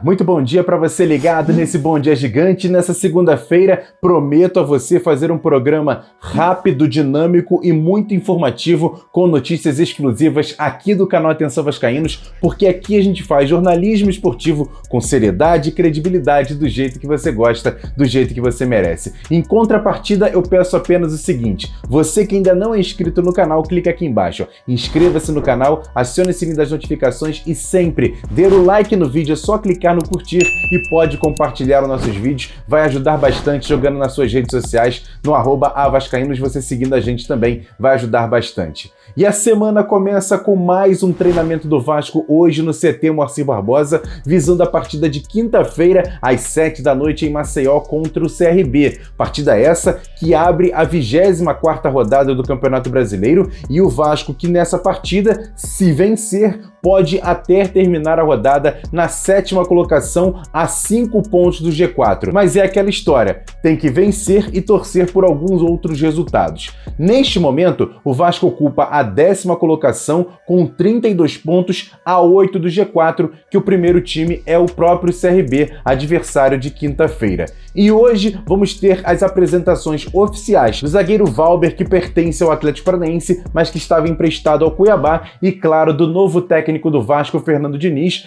muito bom dia para você ligado nesse Bom Dia Gigante. Nessa segunda-feira, prometo a você fazer um programa rápido, dinâmico e muito informativo com notícias exclusivas aqui do canal Atenção Vascaínos, porque aqui a gente faz jornalismo esportivo com seriedade e credibilidade do jeito que você gosta, do jeito que você merece. Em contrapartida, eu peço apenas o seguinte: você que ainda não é inscrito no canal, clica aqui embaixo, inscreva-se no canal, acione o sininho das notificações e sempre dê o like no vídeo, é só clicar no curtir e pode compartilhar os nossos vídeos, vai ajudar bastante jogando nas suas redes sociais, no @avascaínos, você seguindo a gente também vai ajudar bastante. E a semana começa com mais um treinamento do Vasco hoje no CT Moacir Barbosa, visando a partida de quinta-feira às 7 da noite em Maceió contra o CRB. Partida essa que abre a 24ª rodada do Campeonato Brasileiro e o Vasco que nessa partida, se vencer, pode até terminar a rodada na 7ª colocação a 5 pontos do G4. Mas é aquela história, tem que vencer e torcer por alguns outros resultados. Neste momento, o Vasco ocupa a 10ª colocação com 32 pontos a 8 do G4, que o primeiro time é o próprio CRB, adversário de quinta-feira. E hoje vamos ter as apresentações oficiais do zagueiro Valber, que pertence ao Atlético Paranaense, mas que estava emprestado ao Cuiabá, e claro, do novo técnico do Vasco, Fernando Diniz,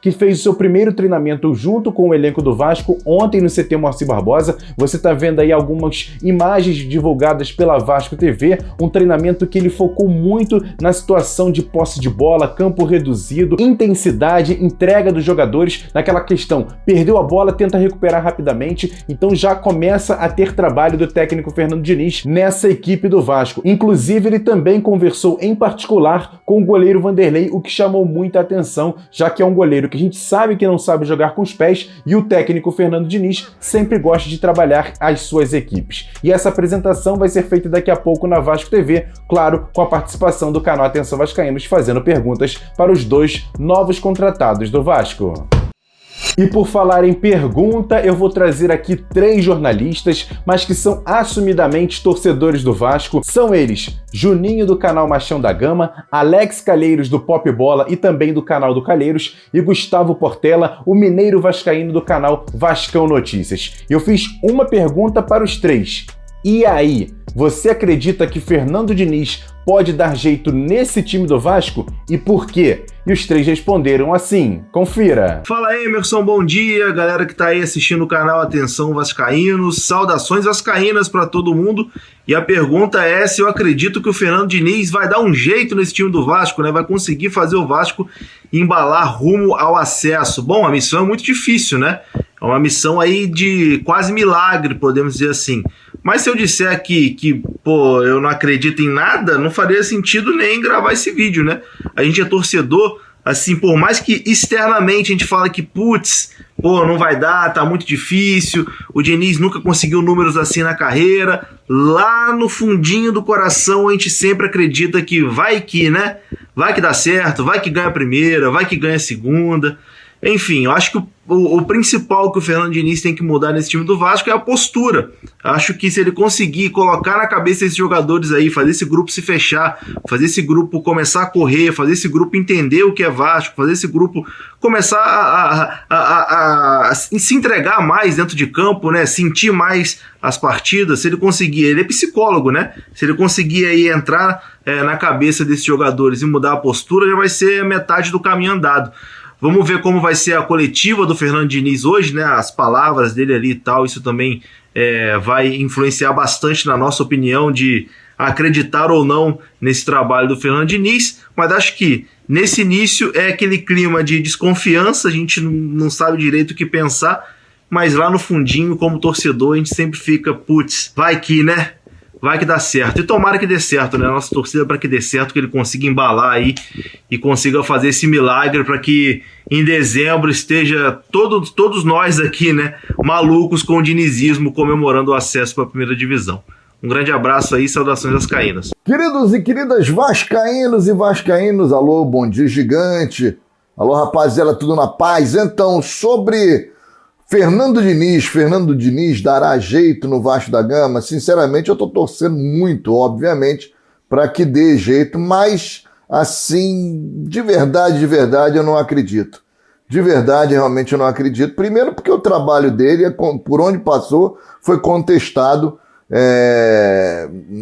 que fez o seu primeiro treinamento junto com o elenco do Vasco ontem no CT Moacir Barbosa. Você está vendo aí algumas imagens divulgadas pela Vasco TV, um treinamento que ele focou muito na situação de posse de bola, campo reduzido, intensidade, entrega dos jogadores, naquela questão, perdeu a bola, tenta recuperar rapidamente, então já começa a ter trabalho do técnico Fernando Diniz nessa equipe do Vasco. Inclusive, ele também conversou em particular com o goleiro Vanderlei, o que chamou muita atenção, já que é um goleiro que a gente sabe que não sabe jogar com os pés e o técnico Fernando Diniz sempre gosta de trabalhar as suas equipes. E essa apresentação vai ser feita daqui a pouco na Vasco TV, claro, com a participação do canal Atenção Vascaínos, fazendo perguntas para os dois novos contratados do Vasco. E por falar em pergunta, eu vou trazer aqui 3 jornalistas, mas que são assumidamente torcedores do Vasco. São eles: Juninho do canal Machão da Gama, Alex Calheiros do Pop Bola e também do canal do Calheiros, e Gustavo Portela, o mineiro vascaíno do canal Vascão Notícias. Eu fiz uma pergunta para os 3. E aí, você acredita que Fernando Diniz pode dar jeito nesse time do Vasco? E por quê? E os 3 responderam assim, confira. Fala aí, Emerson, bom dia, galera que tá aí assistindo o canal Atenção Vascaínos, saudações vascaínas para todo mundo. E a pergunta é se eu acredito que o Fernando Diniz vai dar um jeito nesse time do Vasco, né? Vai conseguir fazer o Vasco embalar rumo ao acesso. Bom, a missão é muito difícil, né? É uma missão aí de quase milagre, podemos dizer assim. Mas se eu disser aqui que, pô, eu não acredito em nada, não faria sentido nem gravar esse vídeo, né? A gente é torcedor, assim, por mais que externamente a gente fala que, putz, pô, não vai dar, tá muito difícil, o Diniz nunca conseguiu números assim na carreira, lá no fundinho do coração a gente sempre acredita que vai que, né? Vai que dá certo, vai que ganha a primeira, vai que ganha a segunda. Enfim, eu acho que o principal que o Fernando Diniz tem que mudar nesse time do Vasco é a postura. Acho que se ele conseguir colocar na cabeça desses jogadores aí, fazer esse grupo se fechar, fazer esse grupo começar a correr, fazer esse grupo entender o que é Vasco, fazer esse grupo começar a se entregar mais dentro de campo, né? Sentir mais as partidas, se ele conseguir, ele é psicólogo, né? Se ele conseguir aí entrar na cabeça desses jogadores e mudar a postura, já vai ser metade do caminho andado. Vamos ver como vai ser a coletiva do Fernando Diniz hoje, né? As palavras dele ali e tal, isso também vai influenciar bastante na nossa opinião de acreditar ou não nesse trabalho do Fernando Diniz, mas acho que nesse início é aquele clima de desconfiança, a gente não sabe direito o que pensar, mas lá no fundinho, como torcedor, a gente sempre fica, putz, vai que, né? Vai que dá certo. E tomara que dê certo, né? Nossa torcida para que dê certo, que ele consiga embalar aí e consiga fazer esse milagre para que em dezembro esteja todos nós aqui, né? Malucos com o dinizismo comemorando o acesso para a primeira divisão. Um grande abraço aí, saudações vascaínas. Queridos e queridas vascaínos e vascaínos, alô, bom dia gigante. Alô, rapaziada, tudo na paz? Então, sobre Fernando Diniz dará jeito no Vasco da Gama? Sinceramente, eu tô torcendo muito, obviamente, para que dê jeito, mas assim, de verdade, eu não acredito. De verdade, realmente eu não acredito. Primeiro porque o trabalho dele, por onde passou, foi contestado.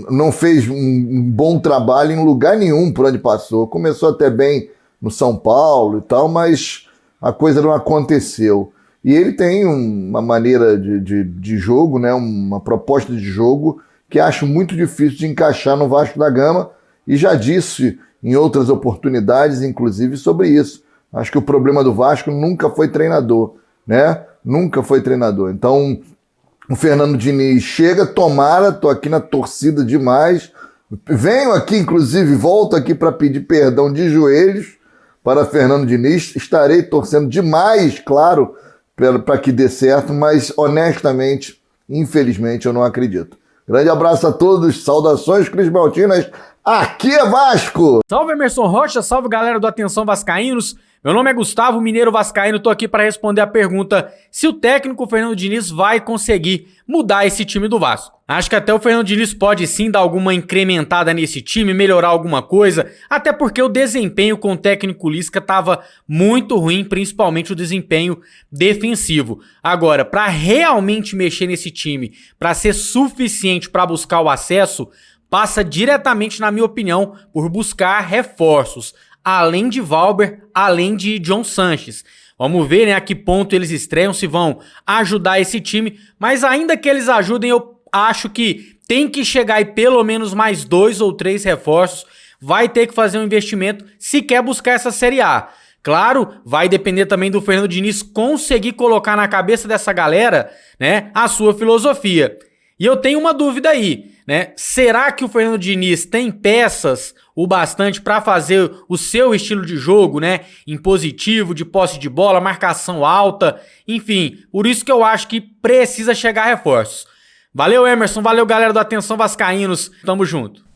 Não fez um bom trabalho em lugar nenhum por onde passou. Começou até bem no São Paulo e tal, mas a coisa não aconteceu. E ele tem uma maneira de jogo, né? Uma proposta de jogo que acho muito difícil de encaixar no Vasco da Gama, e já disse em outras oportunidades, inclusive, sobre isso. Acho que o problema do Vasco nunca foi treinador, né? Nunca foi treinador. Então, o Fernando Diniz chega, tomara, tô aqui na torcida demais. Venho aqui, inclusive, volto aqui para pedir perdão de joelhos para Fernando Diniz. Estarei torcendo demais, claro, para que dê certo, mas honestamente, infelizmente, eu não acredito. Grande abraço a todos, saudações crismaltinas, aqui é Vasco! Salve Emerson Rocha, salve galera do Atenção Vascaínos. Meu nome é Gustavo, mineiro vascaíno, tô aqui para responder a pergunta se o técnico Fernando Diniz vai conseguir mudar esse time do Vasco. Acho que até o Fernando Diniz pode sim dar alguma incrementada nesse time, melhorar alguma coisa, até porque o desempenho com o técnico Lisca estava muito ruim, principalmente o desempenho defensivo. Agora, para realmente mexer nesse time, para ser suficiente para buscar o acesso, passa diretamente, na minha opinião, por buscar reforços. Além de Valber, além de John Sanches. Vamos ver, né, a que ponto eles estreiam, se vão ajudar esse time, mas ainda que eles ajudem, eu acho que tem que chegar aí pelo menos mais 2 ou 3 reforços, vai ter que fazer um investimento se quer buscar essa Série A. Claro, vai depender também do Fernando Diniz conseguir colocar na cabeça dessa galera, né, a sua filosofia. E eu tenho uma dúvida aí, né? Será que o Fernando Diniz tem peças o bastante para fazer o seu estilo de jogo, né? Impositivo, de posse de bola, marcação alta, enfim, por isso que eu acho que precisa chegar reforços. Valeu, Emerson, valeu, galera do Atenção Vascaínos, tamo junto.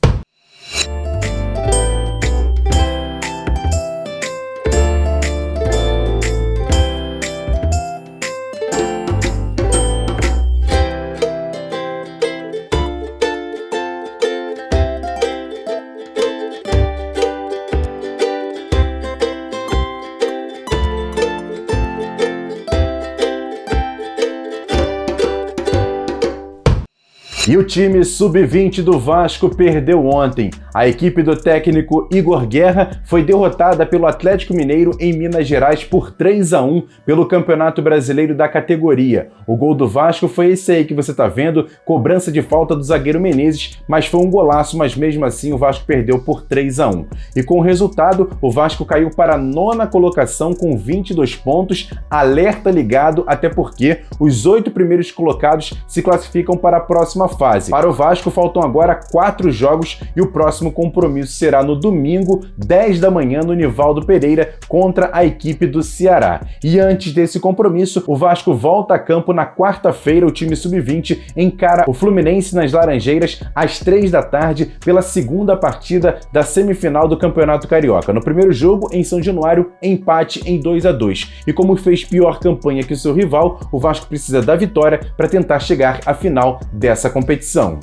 E o time sub-20 do Vasco perdeu ontem. A equipe do técnico Igor Guerra foi derrotada pelo Atlético Mineiro em Minas Gerais por 3-1 pelo Campeonato Brasileiro da categoria. O gol do Vasco foi esse aí que você tá vendo, cobrança de falta do zagueiro Menezes, mas foi um golaço, mas mesmo assim o Vasco perdeu por 3-1. E com o resultado, o Vasco caiu para a 9ª colocação com 22 pontos, alerta ligado, até porque os 8 primeiros colocados se classificam para a próxima fase. Para o Vasco faltam agora 4 jogos e o próximo compromisso será no domingo, 10 da manhã, no Nivaldo Pereira, contra a equipe do Ceará. E antes desse compromisso, o Vasco volta a campo na quarta-feira. O time sub-20 encara o Fluminense nas Laranjeiras às 3 da tarde pela segunda partida da semifinal do Campeonato Carioca. No primeiro jogo, em São Januário, empate em 2-2. E como fez pior campanha que o seu rival, o Vasco precisa da vitória para tentar chegar à final dessa competição.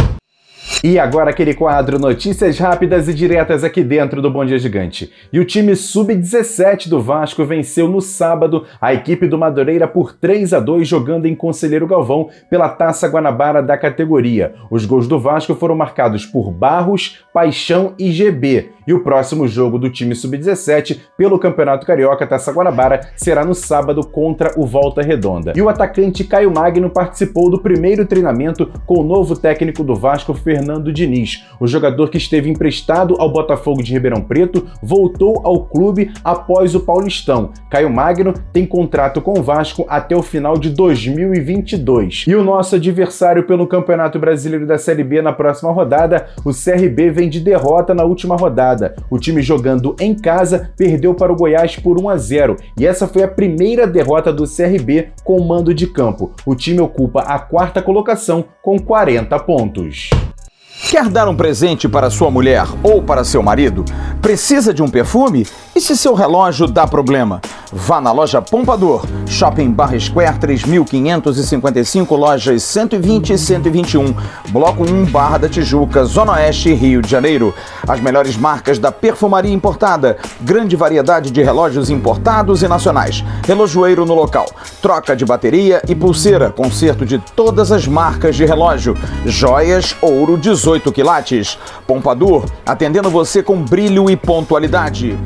E agora aquele quadro Notícias Rápidas e Diretas aqui dentro do Bom Dia Gigante. E o time sub-17 do Vasco venceu no sábado a equipe do Madureira por 3-2 jogando em Conselheiro Galvão pela Taça Guanabara da categoria. Os gols do Vasco foram marcados por Barros, Paixão e GB. E o próximo jogo do time sub-17 pelo Campeonato Carioca Taça Guanabara será no sábado contra o Volta Redonda. E o atacante Caio Magno participou do primeiro treinamento com o novo técnico do Vasco, Fernando Diniz. O jogador que esteve emprestado ao Botafogo de Ribeirão Preto voltou ao clube após o Paulistão. Caio Magno tem contrato com o Vasco até o final de 2022. E o nosso adversário pelo Campeonato Brasileiro da Série B na próxima rodada, o CRB, vem de derrota na última rodada. O time jogando em casa perdeu para o Goiás por 1-0 e essa foi a primeira derrota do CRB com mando de campo. O time ocupa a 4ª colocação com 40 pontos. Quer dar um presente para sua mulher ou para seu marido? Precisa de um perfume? E se seu relógio dá problema? Vá na loja Pompadour, Shopping Barra Square 3555, lojas 120 e 121, Bloco 1, Barra da Tijuca, Zona Oeste, Rio de Janeiro. As melhores marcas da perfumaria importada, grande variedade de relógios importados e nacionais, relojoeiro no local, troca de bateria e pulseira, conserto de todas as marcas de relógio, joias, ouro 18 quilates. Pompadour, atendendo você com brilho e pontualidade.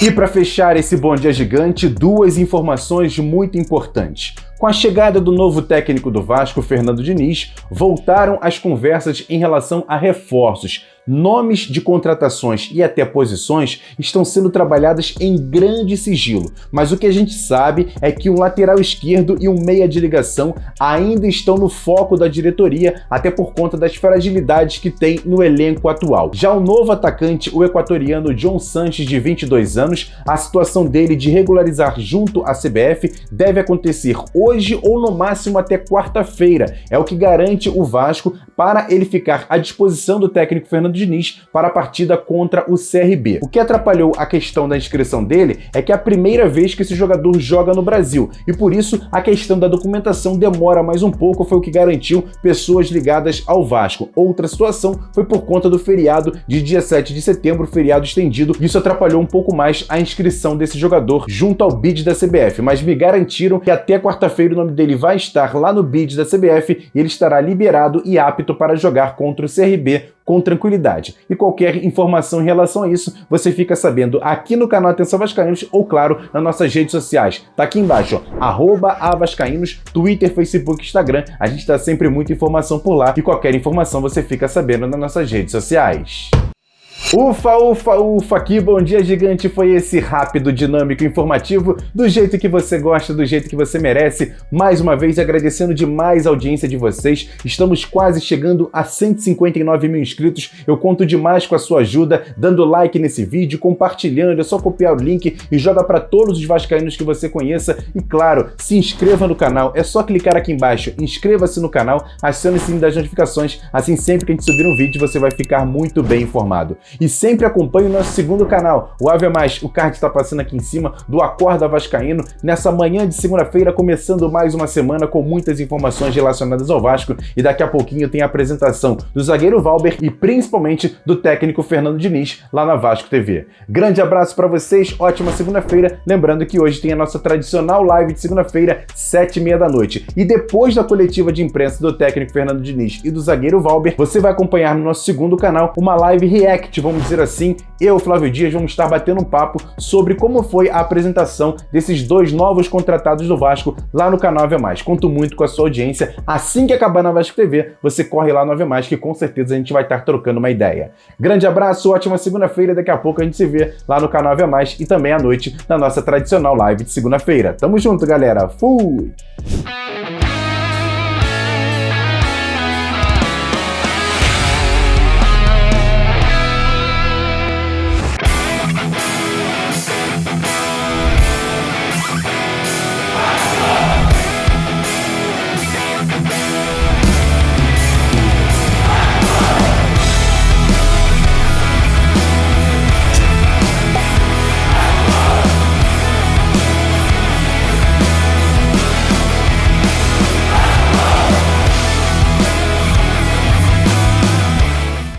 E para fechar esse Bom Dia Gigante, duas informações muito importantes. Com a chegada do novo técnico do Vasco, Fernando Diniz, voltaram as conversas em relação a reforços. Nomes de contratações e até posições estão sendo trabalhadas em grande sigilo, mas o que a gente sabe é que um lateral esquerdo e um meia de ligação ainda estão no foco da diretoria, até por conta das fragilidades que tem no elenco atual. Já o novo atacante, o equatoriano John Sanches, de 22 anos, a situação dele de regularizar junto à CBF deve acontecer hoje ou no máximo até quarta-feira. É o que garante o Vasco para ele ficar à disposição do técnico Fernando Diniz para a partida contra o CRB. O que atrapalhou a questão da inscrição dele é que é a primeira vez que esse jogador joga no Brasil e por isso a questão da documentação demora mais um pouco, foi o que garantiu pessoas ligadas ao Vasco. Outra situação foi por conta do feriado de dia 7 de setembro, feriado estendido, isso atrapalhou um pouco mais a inscrição desse jogador junto ao bid da CBF, mas me garantiram que até quarta-feira o nome dele vai estar lá no bid da CBF e ele estará liberado e apto para jogar contra o CRB com tranquilidade. E qualquer informação em relação a isso, você fica sabendo aqui no canal Atenção Vascaínos ou, claro, nas nossas redes sociais. Tá aqui embaixo, @avascaínos, Twitter, Facebook, Instagram. A gente dá sempre muita informação por lá e qualquer informação você fica sabendo nas nossas redes sociais. Ufa, ufa, ufa, que Bom Dia Gigante foi esse rápido, dinâmico, informativo, do jeito que você gosta, do jeito que você merece. Mais uma vez, agradecendo demais a audiência de vocês. Estamos quase chegando a 159 mil inscritos. Eu conto demais com a sua ajuda, dando like nesse vídeo, compartilhando. É só copiar o link e joga para todos os vascaínos que você conheça. E claro, se inscreva no canal. É só clicar aqui embaixo, inscreva-se no canal, acione o sininho das notificações. Assim, sempre que a gente subir um vídeo, você vai ficar muito bem informado. E sempre acompanhe o nosso segundo canal, o Ave Mais. O card está passando aqui em cima do Acorda Vascaíno, nessa manhã de segunda-feira, começando mais uma semana com muitas informações relacionadas ao Vasco, e daqui a pouquinho tem a apresentação do zagueiro Valber e principalmente do técnico Fernando Diniz lá na Vasco TV. Grande abraço para vocês, ótima segunda-feira, lembrando que hoje tem a nossa tradicional live de segunda-feira, 7h30 da noite. E depois da coletiva de imprensa do técnico Fernando Diniz e do zagueiro Valber, você vai acompanhar no nosso segundo canal uma live react, vamos dizer assim. Eu, Flávio Dias, vamos estar batendo um papo sobre como foi a apresentação desses dois novos contratados do Vasco lá no canal Ave Mais. Conto muito com a sua audiência. Assim que acabar na Vasco TV, você corre lá no Ave Mais, que com certeza a gente vai estar trocando uma ideia. Grande abraço, ótima segunda-feira. Daqui a pouco a gente se vê lá no canal Ave Mais e também à noite na nossa tradicional live de segunda-feira. Tamo junto, galera. Fui!